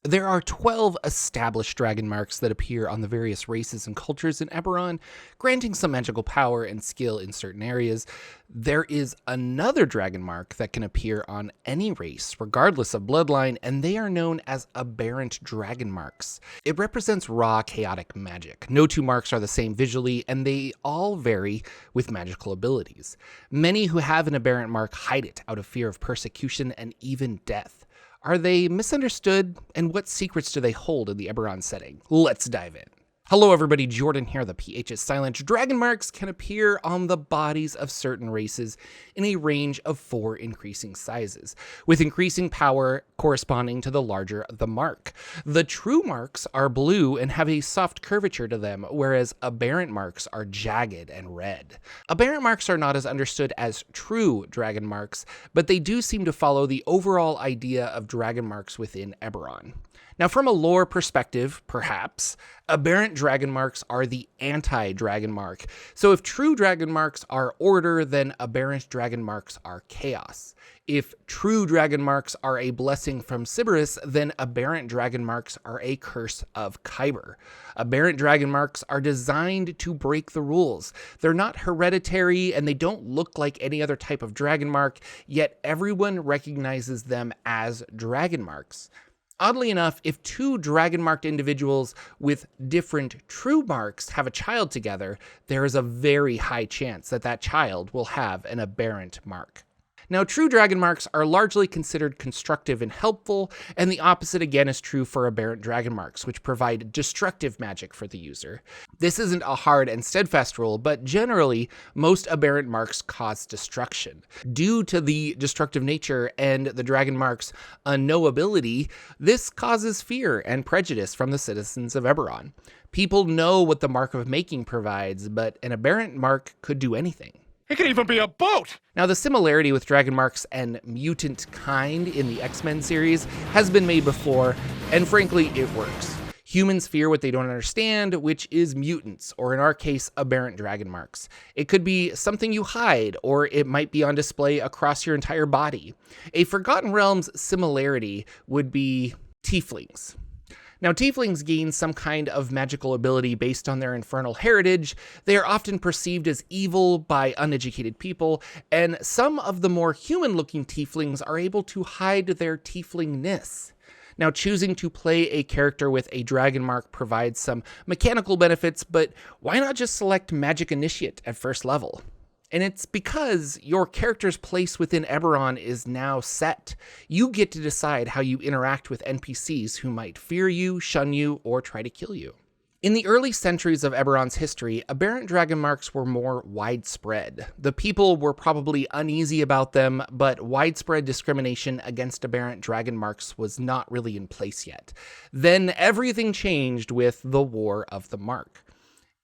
There are 12 established dragon marks that appear on the various races and cultures in Eberron, granting some magical power and skill in certain areas. There is another dragon mark that can appear on any race, regardless of bloodline, and they are known as Aberrant Dragonmarks. It represents raw, chaotic magic. No two marks are the same visually, and they all vary with magical abilities. Many who have an Aberrant mark hide it out of fear of persecution and even death. Are they misunderstood, and what secrets do they hold in the Eberron setting? Let's dive in. Hello everybody, Jordan here. The PH is silent. Dragon marks can appear on the bodies of certain races in a range of 4 increasing sizes, with increasing power corresponding to the larger the mark. The true marks are blue and have a soft curvature to them, whereas aberrant marks are jagged and red. Aberrant marks are not as understood as true dragon marks, but they do seem to follow the overall idea of dragon marks within Eberron. Now, from a lore perspective, perhaps, aberrant dragon marks are the anti-dragon mark. So if true dragon marks are order, then aberrant dragon marks are chaos. If true dragon marks are a blessing from Sybaris, then aberrant dragon marks are a curse of Kyber. Aberrant dragon marks are designed to break the rules. They're not hereditary and they don't look like any other type of dragon mark, yet everyone recognizes them as dragon marks. Oddly enough, if 2 dragon-marked individuals with different true marks have a child together, there is a very high chance that that child will have an aberrant mark. Now, true dragon marks are largely considered constructive and helpful, and the opposite again is true for aberrant dragon marks, which provide destructive magic for the user. This isn't a hard and steadfast rule, but generally, most aberrant marks cause destruction. Due to the destructive nature and the dragon mark's unknowability, this causes fear and prejudice from the citizens of Eberron. People know what the Mark of Making provides, but an aberrant mark could do anything. It could even be a boat! Now, the similarity with dragon marks and mutant kind in the X-Men series has been made before, and frankly, it works. Humans fear what they don't understand, which is mutants, or in our case, aberrant dragon marks. It could be something you hide, or it might be on display across your entire body. A Forgotten Realms similarity would be tieflings. Now, tieflings gain some kind of magical ability based on their infernal heritage. They are often perceived as evil by uneducated people, and some of the more human-looking tieflings are able to hide their tieflingness. Now, choosing to play a character with a dragon mark provides some mechanical benefits, but why not just select Magic Initiate at first level? And it's because your character's place within Eberron is now set. You get to decide how you interact with NPCs who might fear you, shun you, or try to kill you. In the early centuries of Eberron's history, aberrant dragon marks were more widespread. The people were probably uneasy about them, but widespread discrimination against aberrant dragon marks was not really in place yet. Then everything changed with the War of the Mark.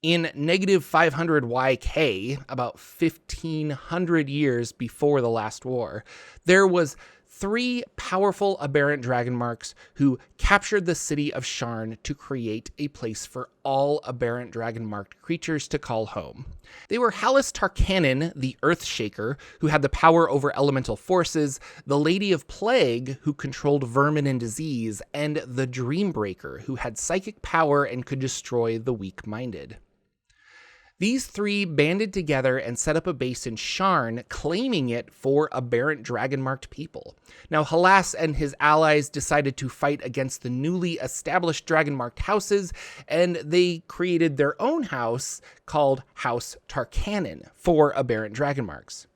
In negative 500 YK, about 1500 years before the last war, there was 3 powerful aberrant dragon marks who captured the city of Sharn to create a place for all aberrant dragon marked creatures to call home. They were Tarkanan, the Earthshaker, who had the power over elemental forces, the Lady of Plague, who controlled vermin and disease, and the Dreambreaker, who had psychic power and could destroy the weak-minded. These 3 banded together and set up a base in Sharn, claiming it for aberrant dragon-marked people. Now, Halas and his allies decided to fight against the newly established dragon-marked houses, and they created their own house called House Tarkanan for aberrant dragon marks.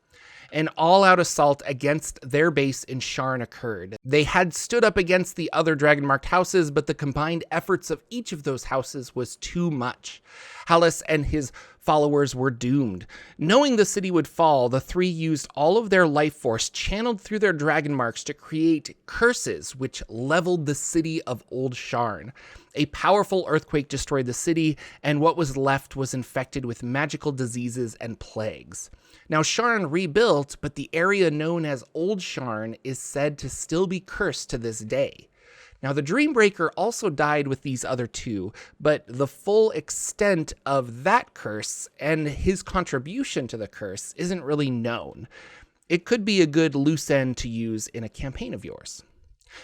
An all-out assault against their base in Sharn occurred. They had stood up against the other dragon-marked houses, but the combined efforts of each of those houses was too much. Halas and his followers were doomed. Knowing the city would fall, the 3 used all of their life force channeled through their dragon marks to create curses which leveled the city of Old Sharn. A powerful earthquake destroyed the city, and what was left was infected with magical diseases and plagues. Now, Sharn rebuilt, but the area known as Old Sharn is said to still be cursed to this day. Now, the Dreambreaker also died with these other 2, but the full extent of that curse and his contribution to the curse isn't really known. It could be a good loose end to use in a campaign of yours.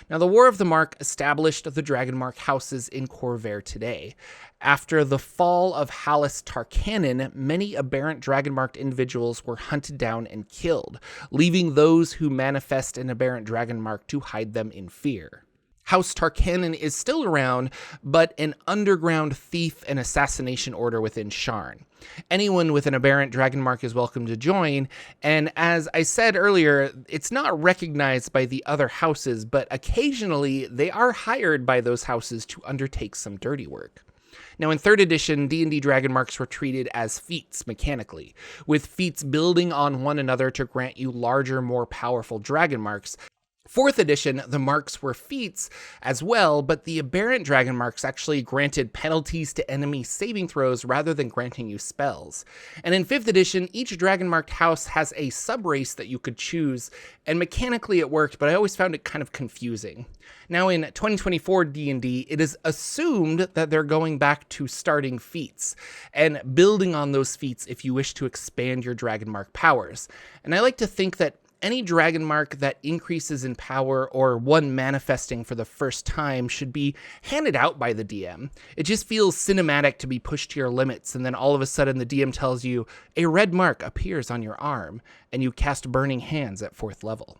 Now, the War of the Mark established the Dragonmark houses in Corvair today. After the fall of Halis Tarkanan, many aberrant Dragonmarked individuals were hunted down and killed, leaving those who manifest an aberrant Dragonmark to hide them in fear. House Tarkanan is still around, but an underground thief and assassination order within Sharn. Anyone with an aberrant Dragonmark is welcome to join, and as I said earlier, it's not recognized by the other houses, but occasionally they are hired by those houses to undertake some dirty work. Now, in 3rd edition, D&D Dragonmarks were treated as feats mechanically, with feats building on one another to grant you larger, more powerful Dragonmarks. 4th edition, the marks were feats as well, but the aberrant Dragonmarks actually granted penalties to enemy saving throws rather than granting you spells. And in 5th edition, each Dragonmarked house has a sub-race that you could choose, and mechanically it worked, but I always found it kind of confusing. Now in 2024 D&D, it is assumed that they're going back to starting feats, and building on those feats if you wish to expand your Dragonmark powers. And I like to think that any Dragonmark that increases in power or one manifesting for the first time should be handed out by the DM. It just feels cinematic to be pushed to your limits, and then all of a sudden the DM tells you a red mark appears on your arm, and you cast Burning Hands at 4th level.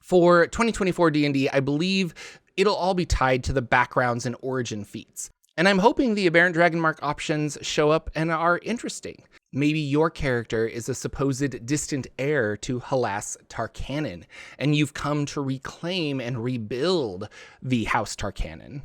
For 2024 D&D, I believe it'll all be tied to the backgrounds and origin feats. And I'm hoping the Aberrant Dragonmark options show up and are interesting. Maybe your character is a supposed distant heir to Halis Tarkanan, and you've come to reclaim and rebuild the House Tarkanan.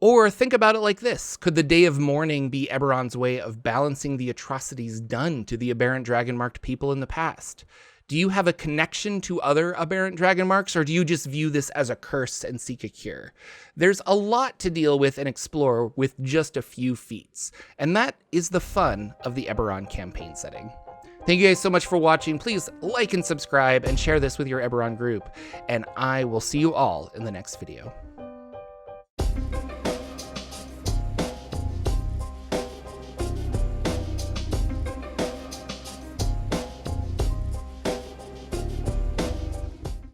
Or think about it like this. Could the Day of Mourning be Eberron's way of balancing the atrocities done to the Aberrant Dragonmarked people in the past? Do you have a connection to other aberrant Dragonmarks, or do you just view this as a curse and seek a cure? There's a lot to deal with and explore with just a few feats, and that is the fun of the Eberron campaign setting. Thank you guys so much for watching. Please like and subscribe and share this with your Eberron group, and I will see you all in the next video.